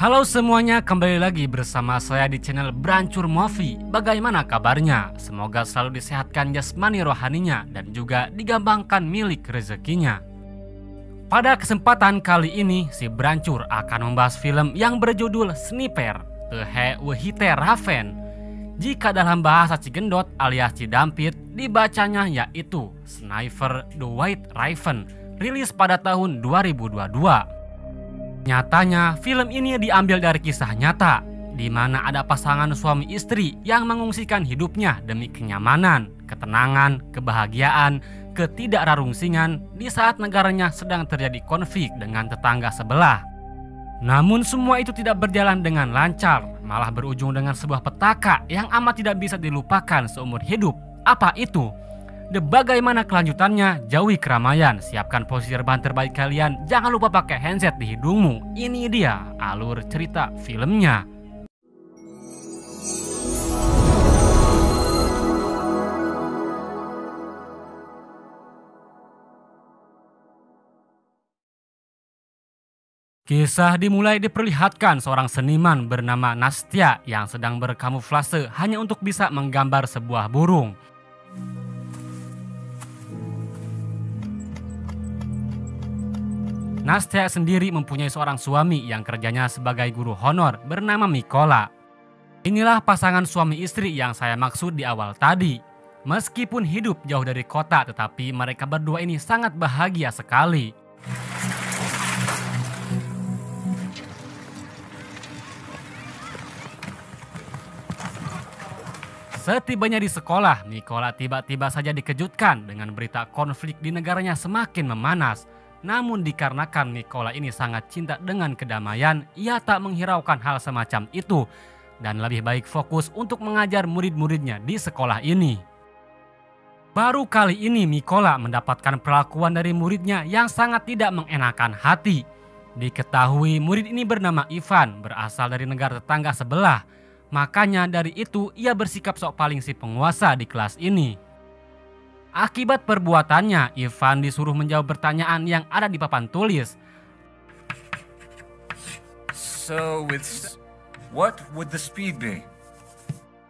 Halo semuanya, kembali lagi bersama saya di channel Brancur Movie. Bagaimana kabarnya? Semoga selalu disehatkan jasmani rohaninya dan juga digampangkan milik rezekinya. Pada kesempatan kali ini, si Brancur akan membahas film yang berjudul Sniper, Tehe Wehite Raven. Jika dalam bahasa Cigendot alias Cidampit, dibacanya yaitu Sniper The White Raven, rilis pada tahun 2022. Nyatanya, film ini diambil dari kisah nyata, di mana ada pasangan suami istri yang mengungsikan hidupnya demi kenyamanan, ketenangan, kebahagiaan, ketidakrarungsingan di saat negaranya sedang terjadi konflik dengan tetangga sebelah. Namun semua itu tidak berjalan dengan lancar, malah berujung dengan sebuah petaka yang amat tidak bisa dilupakan seumur hidup. Apa itu? Bagaimana kelanjutannya? Jauhi keramaian, siapkan posisi rebahan terbaik kalian, jangan lupa pakai handset di hidungmu. Ini dia alur cerita filmnya. Kisah dimulai diperlihatkan seorang seniman bernama Nastya yang sedang berkamuflase hanya untuk bisa menggambar sebuah burung. Nastya sendiri mempunyai seorang suami yang kerjanya sebagai guru honor bernama Mikola. Inilah pasangan suami istri yang saya maksud di awal tadi. Meskipun hidup jauh dari kota, tetapi mereka berdua ini sangat bahagia sekali. Setibanya di sekolah, Mikola tiba-tiba saja dikejutkan dengan berita konflik di negaranya semakin memanas. Namun dikarenakan Mikola ini sangat cinta dengan kedamaian, ia tak menghiraukan hal semacam itu dan lebih baik fokus untuk mengajar murid-muridnya di sekolah ini. Baru kali ini Mikola mendapatkan perlakuan dari muridnya yang sangat tidak mengenakan hati. Diketahui murid ini bernama Ivan, berasal dari negara tetangga sebelah. Makanya dari itu ia bersikap sok paling si penguasa di kelas ini. Akibat perbuatannya, Ivan disuruh menjawab pertanyaan yang ada di papan tulis. So what would the speed be?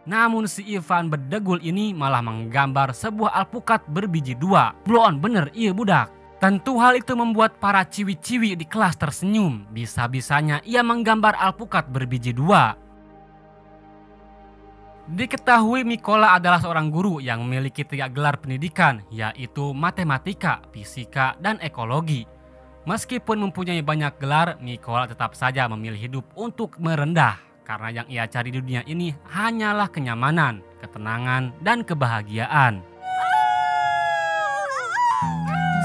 Namun si Ivan bedegul ini malah menggambar sebuah alpukat berbiji dua. Bloon bener iya budak. Tentu hal itu membuat para ciwi-ciwi di kelas tersenyum. Bisa-bisanya ia menggambar alpukat berbiji dua. Diketahui Mikola adalah seorang guru yang memiliki 3 gelar pendidikan, yaitu matematika, fisika, dan ekologi. Meskipun mempunyai banyak gelar, Mikola tetap saja memilih hidup untuk merendah. Karena yang ia cari di dunia ini hanyalah kenyamanan, ketenangan, dan kebahagiaan.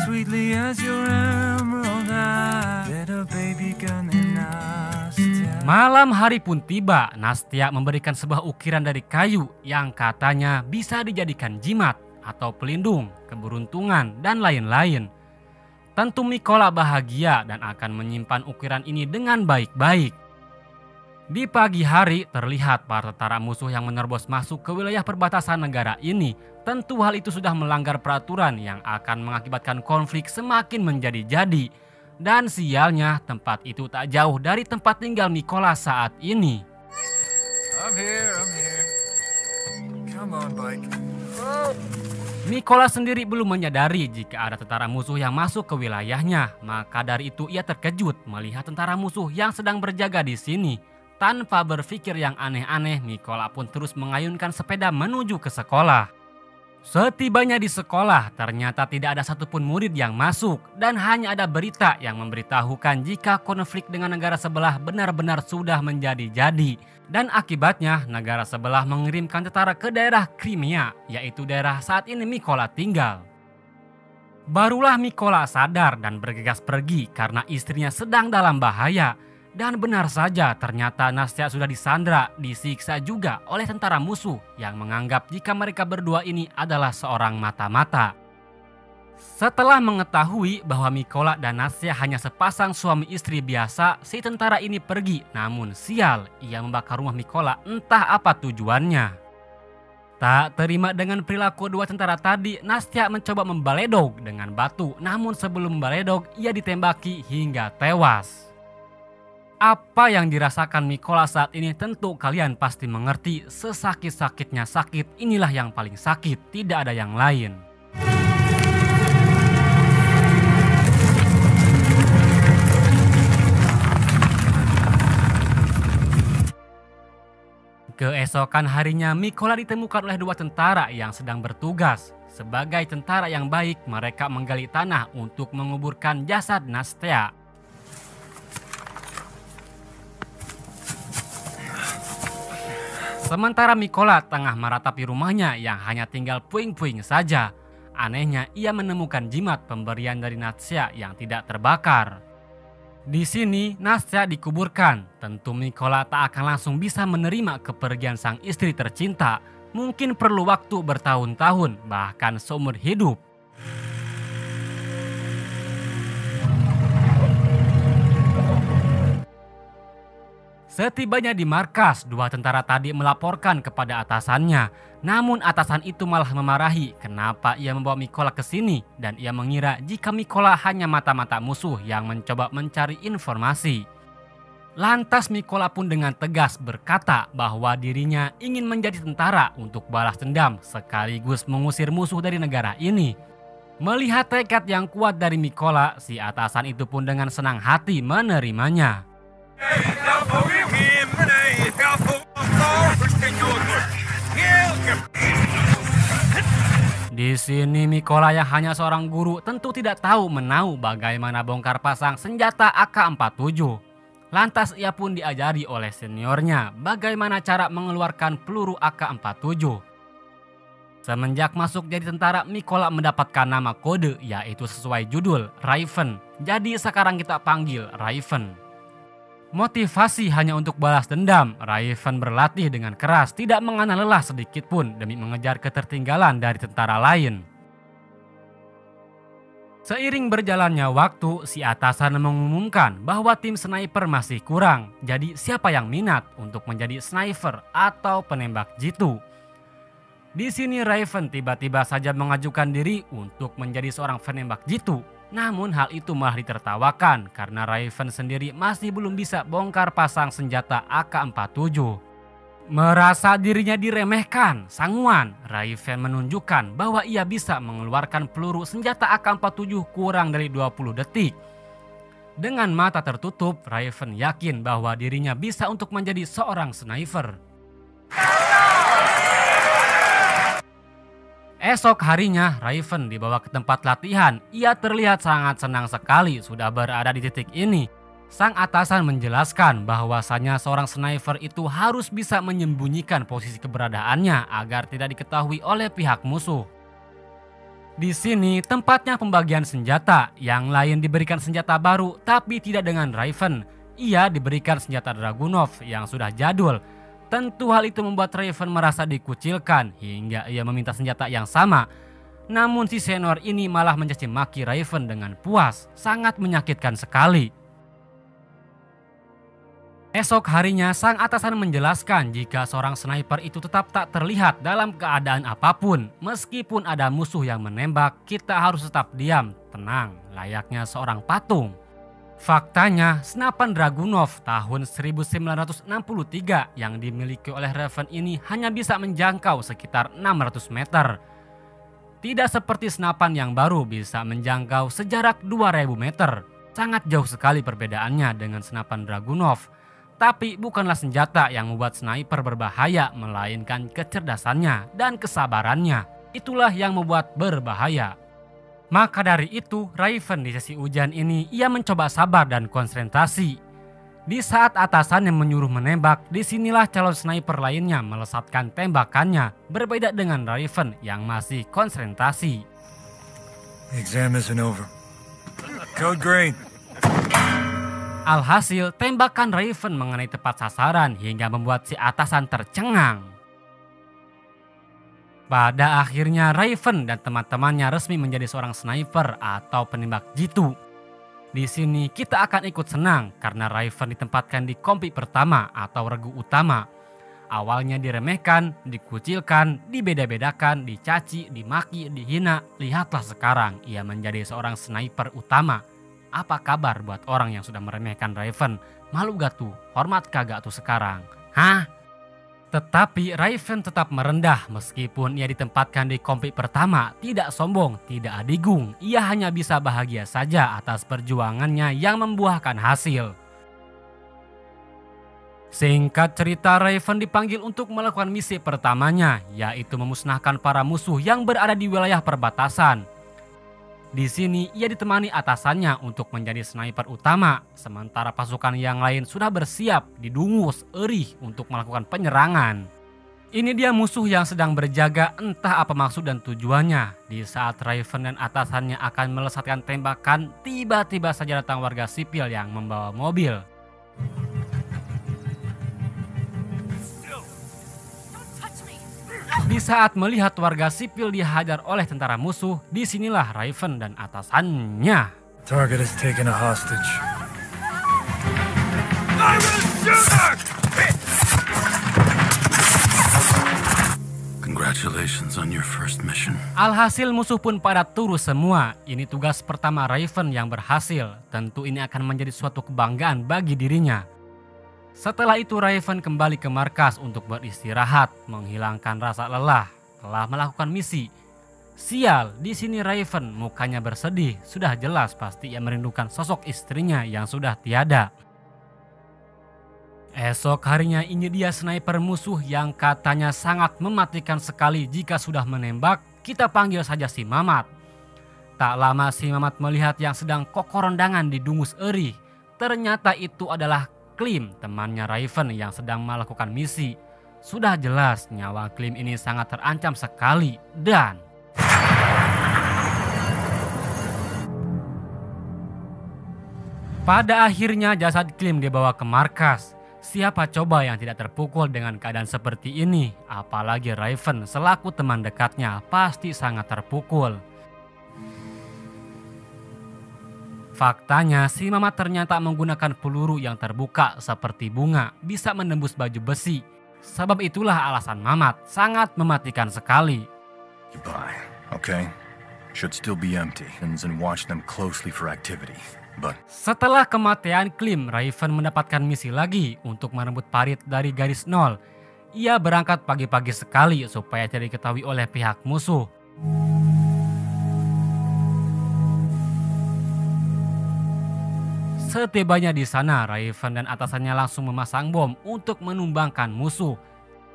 Sweetly as your emerald eye, little baby gun and Nastya. Malam hari pun tiba, Nastya memberikan sebuah ukiran dari kayu yang katanya bisa dijadikan jimat atau pelindung, keberuntungan, dan lain-lain. Tentu Mikola bahagia dan akan menyimpan ukiran ini dengan baik-baik. Di pagi hari terlihat para tentara musuh yang menerobos masuk ke wilayah perbatasan negara ini. Tentu hal itu sudah melanggar peraturan yang akan mengakibatkan konflik semakin menjadi-jadi. Dan sialnya tempat itu tak jauh dari tempat tinggal Mikola saat ini. I'm here. Come on, bike. Oh. Mikola sendiri belum menyadari jika ada tentara musuh yang masuk ke wilayahnya. Maka dari itu ia terkejut melihat tentara musuh yang sedang berjaga di sini. Tanpa berpikir yang aneh-aneh, Mikola pun terus mengayunkan sepeda menuju ke sekolah. Setibanya di sekolah, ternyata tidak ada satupun murid yang masuk dan hanya ada berita yang memberitahukan jika konflik dengan negara sebelah benar-benar sudah menjadi-jadi. Dan akibatnya negara sebelah mengirimkan tentara ke daerah Crimea, yaitu daerah saat ini Mikola tinggal. Barulah Mikola sadar dan bergegas pergi karena istrinya sedang dalam bahaya. Dan benar saja ternyata Nastya sudah disandra, disiksa juga oleh tentara musuh yang menganggap jika mereka berdua ini adalah seorang mata-mata. Setelah mengetahui bahwa Mikola dan Nastya hanya sepasang suami istri biasa, si tentara ini pergi. Namun sial, ia membakar rumah Mikola, entah apa tujuannya. Tak terima dengan perilaku dua tentara tadi, Nastya mencoba membaledog dengan batu. Namun sebelum membaledog, ia ditembaki hingga tewas. Apa yang dirasakan Mikola saat ini tentu kalian pasti mengerti. Sesakit-sakitnya sakit, inilah yang paling sakit, tidak ada yang lain. Keesokan harinya Mikola ditemukan oleh dua tentara yang sedang bertugas. Sebagai tentara yang baik, mereka menggali tanah untuk menguburkan jasad Nastia. Sementara Mikola tengah meratapi rumahnya yang hanya tinggal puing-puing saja. Anehnya, ia menemukan jimat pemberian dari Nastia yang tidak terbakar. Di sini, Nastia dikuburkan. Tentu Mikola tak akan langsung bisa menerima kepergian sang istri tercinta. Mungkin perlu waktu bertahun-tahun, bahkan seumur hidup. Setibanya di markas, dua tentara tadi melaporkan kepada atasannya. Namun atasan itu malah memarahi kenapa ia membawa Mikola ke sini dan ia mengira jika Mikola hanya mata-mata musuh yang mencoba mencari informasi. Lantas Mikola pun dengan tegas berkata bahwa dirinya ingin menjadi tentara untuk balas dendam sekaligus mengusir musuh dari negara ini. Melihat tekad yang kuat dari Mikola, si atasan itu pun dengan senang hati menerimanya. Di sini Mikola yang hanya seorang guru tentu tidak tahu menau bagaimana bongkar pasang senjata AK-47. Lantas ia pun diajari oleh seniornya bagaimana cara mengeluarkan peluru AK-47. Semenjak masuk jadi tentara, Mikola mendapatkan nama kode yaitu sesuai judul, Raven. Jadi sekarang kita panggil Raven. Motivasi hanya untuk balas dendam, Raven berlatih dengan keras, tidak mengenal lelah sedikit pun demi mengejar ketertinggalan dari tentara lain. Seiring berjalannya waktu, si atasan mengumumkan bahwa tim sniper masih kurang. Jadi siapa yang minat untuk menjadi sniper atau penembak jitu? Di sini Raven tiba-tiba saja mengajukan diri untuk menjadi seorang penembak jitu. Namun hal itu malah ditertawakan karena Raven sendiri masih belum bisa bongkar pasang senjata AK-47. Merasa dirinya diremehkan, sangguan, Raven menunjukkan bahwa ia bisa mengeluarkan peluru senjata AK-47 kurang dari 20 detik. Dengan mata tertutup, Raven yakin bahwa dirinya bisa untuk menjadi seorang sniper. Esok harinya, Raven dibawa ke tempat latihan. Ia terlihat sangat senang sekali sudah berada di titik ini. Sang atasan menjelaskan bahwasanya seorang sniper itu harus bisa menyembunyikan posisi keberadaannya agar tidak diketahui oleh pihak musuh. Di sini tempatnya pembagian senjata. Yang lain diberikan senjata baru tapi tidak dengan Raven. Ia diberikan senjata Dragunov yang sudah jadul. Tentu hal itu membuat Raven merasa dikucilkan hingga ia meminta senjata yang sama. Namun si senior ini malah mencaci maki Raven dengan puas, sangat menyakitkan sekali. Esok harinya sang atasan menjelaskan jika seorang sniper itu tetap tak terlihat dalam keadaan apapun. Meskipun ada musuh yang menembak, kita harus tetap diam, tenang, layaknya seorang patung. Faktanya, senapan Dragunov tahun 1963 yang dimiliki oleh Raven ini hanya bisa menjangkau sekitar 600 meter. Tidak seperti senapan yang baru bisa menjangkau sejarak 2000 meter. Sangat jauh sekali perbedaannya dengan senapan Dragunov. Tapi bukanlah senjata yang membuat sniper berbahaya, melainkan kecerdasannya dan kesabarannya. Itulah yang membuat berbahaya. Maka dari itu, Raven di sesi ujian ini ia mencoba sabar dan konsentrasi. Di saat atasannya menyuruh menembak, disinilah calon sniper lainnya melesatkan tembakannya, berbeda dengan Raven yang masih konsentrasi. Exam isn't over. Code green. Alhasil, tembakan Raven mengenai tepat sasaran hingga membuat si atasan tercengang. Pada akhirnya Raven dan teman-temannya resmi menjadi seorang sniper atau penembak jitu. Di sini kita akan ikut senang karena Raven ditempatkan di kompi pertama atau regu utama. Awalnya diremehkan, dikucilkan, dibeda-bedakan, dicaci, dimaki, dihina. Lihatlah sekarang ia menjadi seorang sniper utama. Apa kabar buat orang yang sudah meremehkan Raven? Malu gak tuh? Hormat kagak tuh sekarang? Hah? Tetapi Raven tetap merendah meskipun ia ditempatkan di komplit pertama. Tidak sombong, tidak adigung. Ia hanya bisa bahagia saja atas perjuangannya yang membuahkan hasil. Singkat cerita, Raven dipanggil untuk melakukan misi pertamanya, yaitu memusnahkan para musuh yang berada di wilayah perbatasan. Di sini ia ditemani atasannya untuk menjadi sniper utama, sementara pasukan yang lain sudah bersiap di Dungus Erih untuk melakukan penyerangan. Ini dia musuh yang sedang berjaga, entah apa maksud dan tujuannya. Di saat Raven dan atasannya akan melesatkan tembakan, tiba-tiba saja datang warga sipil yang membawa mobil. Di saat melihat warga sipil dihajar oleh tentara musuh, disinilah Raven dan atasannya. Target is taken a hostage. Congratulations on your first mission. Alhasil musuh pun pada turu semua. Ini tugas pertama Raven yang berhasil. Tentu ini akan menjadi suatu kebanggaan bagi dirinya. Setelah itu Raven kembali ke markas untuk beristirahat, menghilangkan rasa lelah telah melakukan misi. Sial, di sini Raven mukanya bersedih, sudah jelas pasti ia merindukan sosok istrinya yang sudah tiada. Esok harinya ini dia sniper musuh yang katanya sangat mematikan sekali jika sudah menembak. Kita panggil saja si Mamat. Tak lama si Mamat melihat yang sedang kokorondangan di Dungus Erih. Ternyata itu adalah Klim, temannya Raven yang sedang melakukan misi. Sudah jelas nyawa Klim ini sangat terancam sekali dan pada akhirnya jasad Klim dibawa ke markas. Siapa coba yang tidak terpukul dengan keadaan seperti ini? Apalagi Raven selaku teman dekatnya pasti sangat terpukul. Faktanya si Mamat ternyata menggunakan peluru yang terbuka seperti bunga bisa menembus baju besi. Sebab itulah alasan Mamat sangat mematikan sekali. Goodbye, okay? Should still be empty and watch them closely for activity. But Setelah kematian Klim, Raven mendapatkan misi lagi untuk merebut parit dari garis nol. Ia berangkat pagi-pagi sekali supaya tidak diketahui oleh pihak musuh. Setibanya di sana, Raven dan atasannya langsung memasang bom untuk menumbangkan musuh.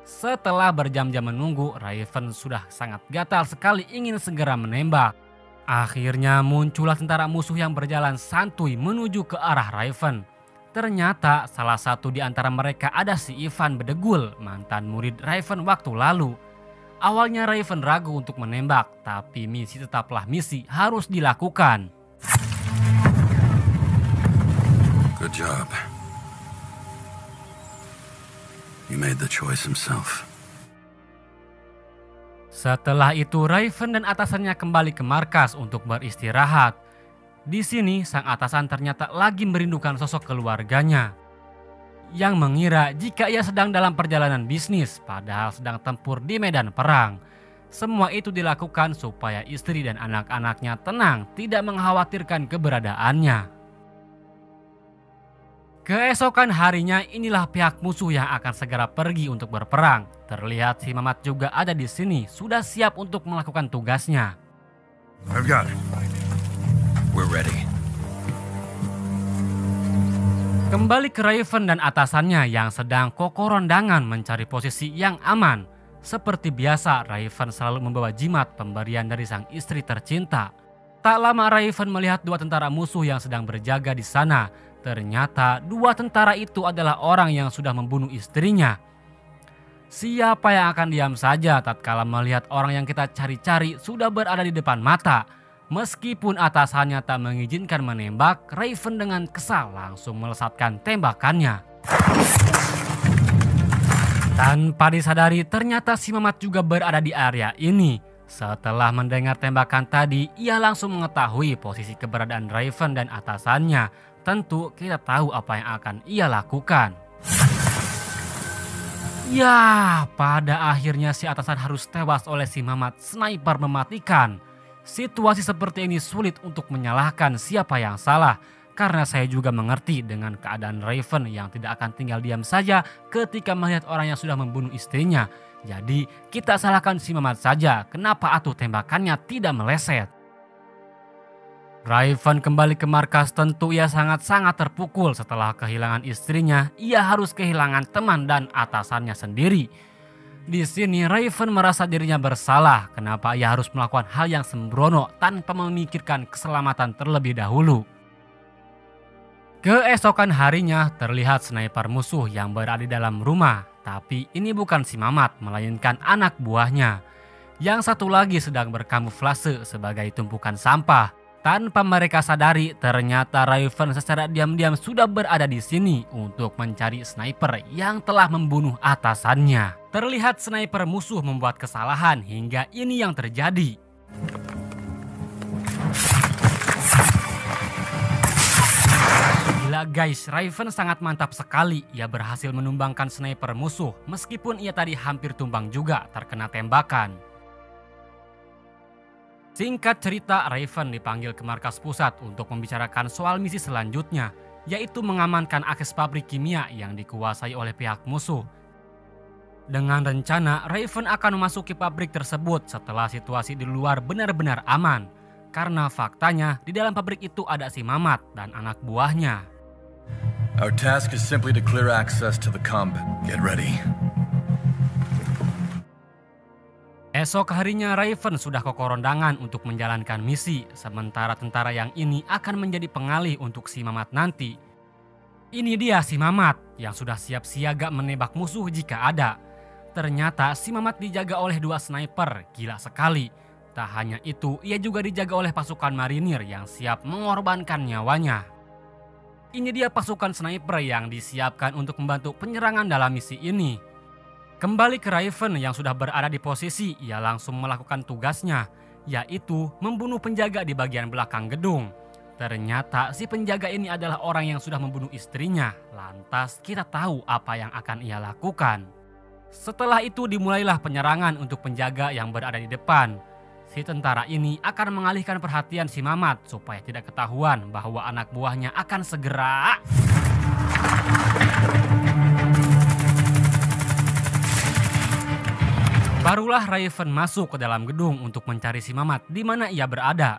Setelah berjam-jam menunggu, Raven sudah sangat gatal sekali ingin segera menembak. Akhirnya muncullah tentara musuh yang berjalan santuy menuju ke arah Raven. Ternyata salah satu di antara mereka ada si Ivan Bedegul, mantan murid Raven waktu lalu. Awalnya Raven ragu untuk menembak, tapi misi tetaplah misi harus dilakukan. Good job. You made the choice himself. Setelah itu Raven dan atasannya kembali ke markas untuk beristirahat. Di sini sang atasan ternyata lagi merindukan sosok keluarganya. Yang mengira jika ia sedang dalam perjalanan bisnis padahal sedang tempur di medan perang. Semua itu dilakukan supaya istri dan anak-anaknya tenang, tidak mengkhawatirkan keberadaannya. Keesokan harinya inilah pihak musuh yang akan segera pergi untuk berperang. Terlihat si Mamat juga ada di sini, sudah siap untuk melakukan tugasnya. I've got it. We're ready. Kembali ke Raven dan atasannya yang sedang kokorondangan mencari posisi yang aman. Seperti biasa, Raven selalu membawa jimat pemberian dari sang istri tercinta. Tak lama Raven melihat dua tentara musuh yang sedang berjaga di sana. Ternyata dua tentara itu adalah orang yang sudah membunuh istrinya. Siapa yang akan diam saja tatkala melihat orang yang kita cari-cari sudah berada di depan mata. Meskipun atasannya tak mengizinkan menembak, Raven dengan kesal langsung melesatkan tembakannya. Tanpa disadari ternyata si Mamat juga berada di area ini. Setelah mendengar tembakan tadi, ia langsung mengetahui posisi keberadaan Raven dan atasannya. Tentu kita tahu apa yang akan ia lakukan. Ya, pada akhirnya si atasan harus tewas oleh si Mamat sniper mematikan. Situasi seperti ini sulit untuk menyalahkan siapa yang salah. karena saya juga mengerti dengan keadaan Raven yang tidak akan tinggal diam saja ketika melihat orang yang sudah membunuh istrinya. Jadi kita salahkan si Mamat saja, kenapa atuh tembakannya tidak meleset. Raven kembali ke markas, tentu ia sangat-sangat terpukul setelah kehilangan istrinya. Ia harus kehilangan teman dan atasannya sendiri. Di sini Raven merasa dirinya bersalah, kenapa ia harus melakukan hal yang sembrono tanpa memikirkan keselamatan terlebih dahulu. Keesokan harinya terlihat sniper musuh yang berada di dalam rumah, tapi ini bukan si Mamat melainkan anak buahnya. Yang satu lagi sedang berkamuflase sebagai tumpukan sampah. Tanpa mereka sadari, ternyata Raven secara diam-diam sudah berada di sini untuk mencari sniper yang telah membunuh atasannya. Terlihat sniper musuh membuat kesalahan hingga ini yang terjadi. Gila guys, Raven sangat mantap sekali. Ia berhasil menumbangkan sniper musuh meskipun ia tadi hampir tumbang juga terkena tembakan. Singkat cerita, Raven dipanggil ke markas pusat untuk membicarakan soal misi selanjutnya, yaitu mengamankan akses pabrik kimia yang dikuasai oleh pihak musuh. Dengan rencana, Raven akan memasuki pabrik tersebut setelah situasi di luar benar-benar aman. Karena faktanya, di dalam pabrik itu ada si Mamat dan anak buahnya. Our task is simply to clear access to the combat. Get ready. Esok harinya Raven sudah ke korondangan untuk menjalankan misi, sementara tentara yang ini akan menjadi pengalih untuk si Mamat nanti. Ini dia si Mamat yang sudah siap siaga menembak musuh jika ada. Ternyata si Mamat dijaga oleh 2 sniper, gila sekali. Tak hanya itu, ia juga dijaga oleh pasukan marinir yang siap mengorbankan nyawanya. Ini dia pasukan sniper yang disiapkan untuk membantu penyerangan dalam misi ini. Kembali ke Raven yang sudah berada di posisi, ia langsung melakukan tugasnya, yaitu membunuh penjaga di bagian belakang gedung. Ternyata si penjaga ini adalah orang yang sudah membunuh istrinya, lantas kita tahu apa yang akan ia lakukan. Setelah itu dimulailah penyerangan untuk penjaga yang berada di depan. Si tentara ini akan mengalihkan perhatian si Mamat supaya tidak ketahuan bahwa anak buahnya akan segera... Barulah Raven masuk ke dalam gedung untuk mencari si Mamat di mana ia berada.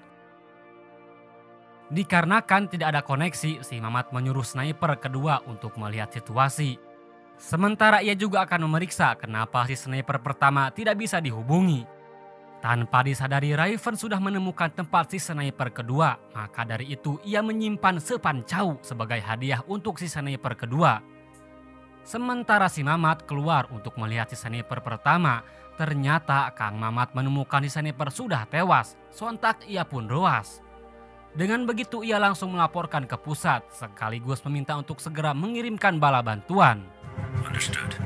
Dikarenakan tidak ada koneksi, si Mamat menyuruh sniper kedua untuk melihat situasi. Sementara ia juga akan memeriksa kenapa si sniper pertama tidak bisa dihubungi. Tanpa disadari Raven sudah menemukan tempat si sniper kedua, maka dari itu ia menyimpan sepancau sebagai hadiah untuk si sniper kedua. Sementara si Mamat keluar untuk melihat si sniper pertama, ternyata Kang Mamat menemukan si sniper sudah tewas, sontak ia pun roas. Dengan begitu ia langsung melaporkan ke pusat, sekaligus meminta untuk segera mengirimkan bala bantuan. Understood.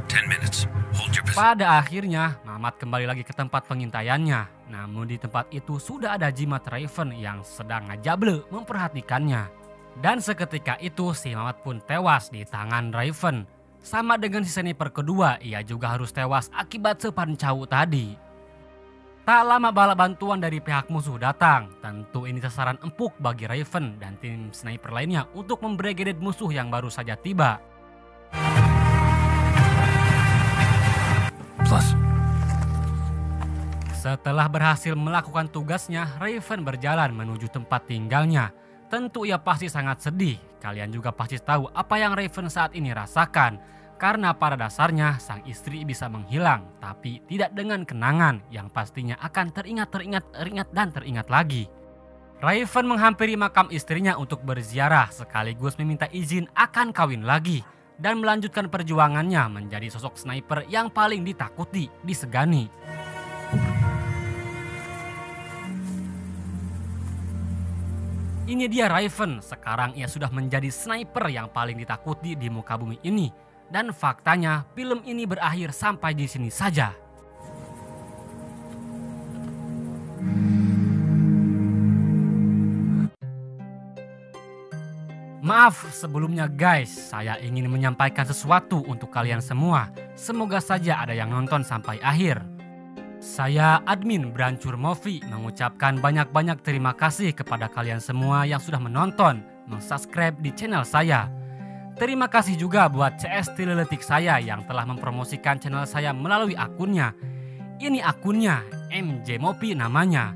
10 minutes. Hold your position. Pada akhirnya, Mamat kembali lagi ke tempat pengintaiannya. Namun di tempat itu sudah ada jimat Raven yang sedang ngajable memperhatikannya. Dan seketika itu si Mamat pun tewas di tangan Raven. Sama dengan si sniper kedua, ia juga harus tewas akibat sepancau tadi. Tak lama bala bantuan dari pihak musuh datang. Tentu ini sasaran empuk bagi Raven dan tim sniper lainnya untuk membregedet musuh yang baru saja tiba. Plus. Setelah berhasil melakukan tugasnya, Raven berjalan menuju tempat tinggalnya. Tentu ia pasti sangat sedih. Kalian juga pasti tahu apa yang Raven saat ini rasakan. Karena pada dasarnya sang istri bisa menghilang, tapi tidak dengan kenangan yang pastinya akan teringat lagi. Raven menghampiri makam istrinya untuk berziarah sekaligus meminta izin akan kawin lagi. Dan melanjutkan perjuangannya menjadi sosok sniper yang paling ditakuti, disegani. Ini dia Raven, sekarang ia sudah menjadi sniper yang paling ditakuti di muka bumi ini. Dan faktanya film ini berakhir sampai di sini saja. Maaf sebelumnya guys, saya ingin menyampaikan sesuatu untuk kalian semua. Semoga saja ada yang nonton sampai akhir. Saya admin Brancur Movie mengucapkan banyak-banyak terima kasih kepada kalian semua yang sudah menonton. subscribe di channel saya. Terima kasih juga buat CS Teleletik saya yang telah mempromosikan channel saya melalui akunnya. Ini akunnya MJ Mopi namanya.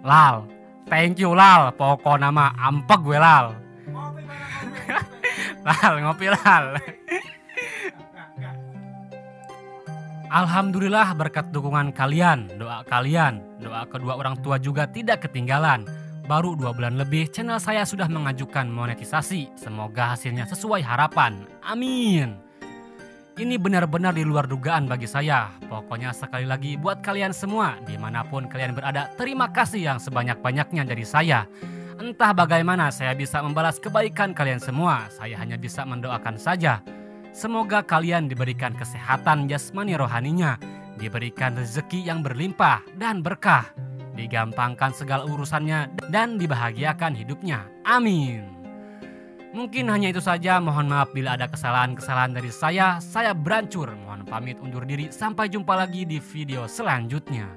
Lal, thank you Lal, pokok nama ampek gue Lal. Lal, ngopi Lal. Alhamdulillah berkat dukungan kalian, doa kedua orang tua juga tidak ketinggalan. Baru 2 bulan lebih channel saya sudah mengajukan monetisasi. Semoga hasilnya sesuai harapan. Amin. Ini benar-benar di luar dugaan bagi saya. Pokoknya sekali lagi buat kalian semua, dimanapun kalian berada, terima kasih yang sebanyak-banyaknya dari saya. Entah bagaimana saya bisa membalas kebaikan kalian semua, saya hanya bisa mendoakan saja. Semoga kalian diberikan kesehatan jasmani rohaninya, diberikan rezeki yang berlimpah dan berkah, digampangkan segala urusannya dan dibahagiakan hidupnya. Amin. Mungkin hanya itu saja. Mohon maaf bila ada kesalahan-kesalahan dari saya. Saya Brancur. Mohon pamit undur diri. Sampai jumpa lagi di video selanjutnya.